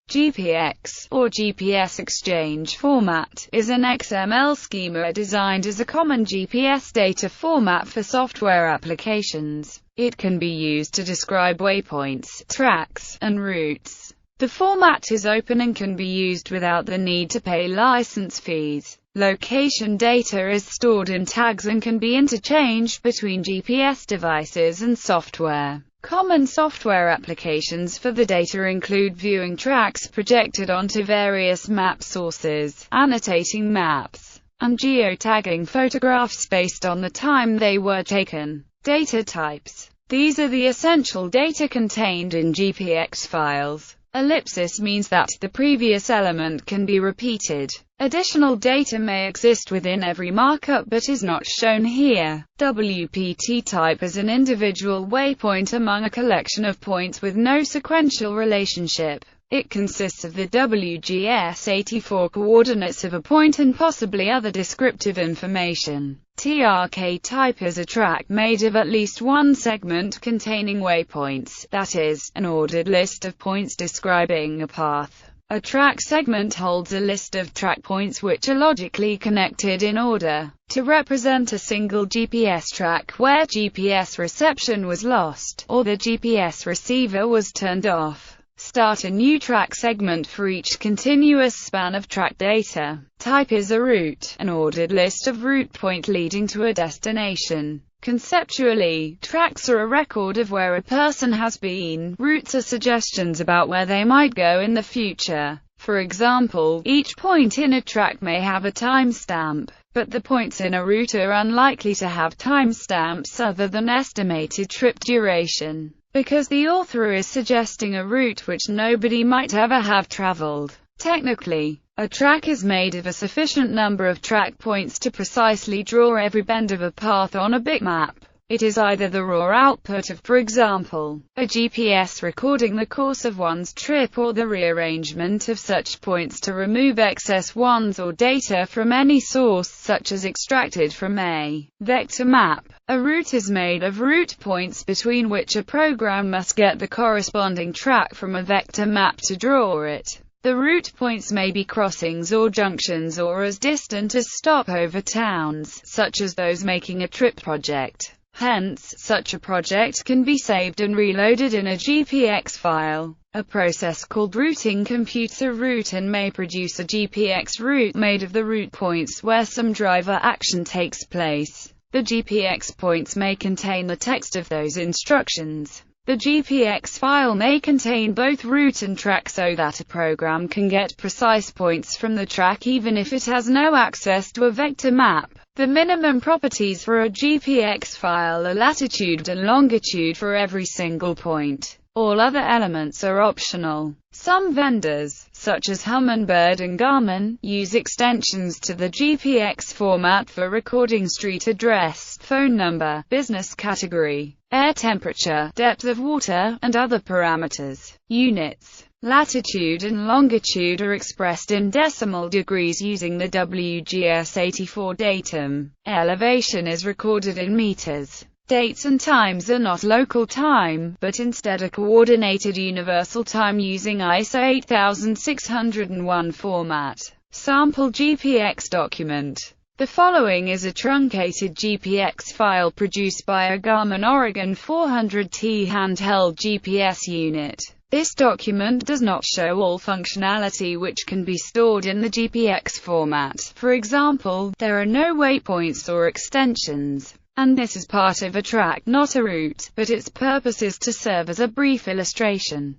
GPX, or GPS Exchange Format, is an XML schema designed as a common GPS data format for software applications. It can be used to describe waypoints, tracks, and routes. The format is open and can be used without the need to pay license fees. Location data is stored in tags and can be interchanged between GPS devices and software. Common software applications for the data include viewing tracks projected onto various map sources, annotating maps, and geotagging photographs based on the time they were taken. Data types. These are the essential data contained in GPX files. Ellipsis means that the previous element can be repeated. Additional data may exist within every markup but is not shown here. Trk Type is an individual waypoint among a collection of points with no sequential relationship. It consists of the WGS84 coordinates of a point and possibly other descriptive information. Trk Type is a track made of at least one segment containing waypoints, that is, an ordered list of points describing a path. A track segment holds a list of track points which are logically connected in order. To represent a single GPS track where GPS reception was lost, or the GPS receiver was turned off, start a new track segment for each continuous span of track data. Type is a route, an ordered list of route point leading to a destination. Conceptually, tracks are a record of where a person has been. Routes are suggestions about where they might go in the future. For example, each point in a track may have a timestamp, but the points in a route are unlikely to have timestamps other than estimated trip duration, because the author is suggesting a route which nobody might ever have traveled. Technically, a track is made of a sufficient number of track points to precisely draw every bend of a path on a bitmap. It is either the raw output of, for example, a GPS recording the course of one's trip, or the rearrangement of such points to remove excess ones or data from any source, such as extracted from a vector map. A route is made of route points between which a program must get the corresponding track from a vector map to draw it. The route points may be crossings or junctions, or as distant as stopover towns, such as those making a trip project. Hence, such a project can be saved and reloaded in a GPX file. A process called routing computes a route and may produce a GPX route made of the route points where some driver action takes place. The GPX points may contain the text of those instructions. The GPX file may contain both route and track so that a program can get precise points from the track even if it has no access to a vector map. The minimum properties for a GPX file are latitude and longitude for every single point. All other elements are optional. Some vendors, such as Humminbird and Garmin, use extensions to the GPX format for recording street address, phone number, business category, air temperature, depth of water, and other parameters. Units. Latitude and longitude are expressed in decimal degrees using the WGS84 datum. Elevation is recorded in meters. Dates and times are not local time, but instead a coordinated universal time using ISO 8601 format. Sample Gpx document. The following is a truncated GPX file produced by a Garmin Oregon 400T handheld GPS unit. This document does not show all functionality which can be stored in the GPX format. For example, there are no waypoints or extensions, and this is part of a track, not a route, but its purpose is to serve as a brief illustration.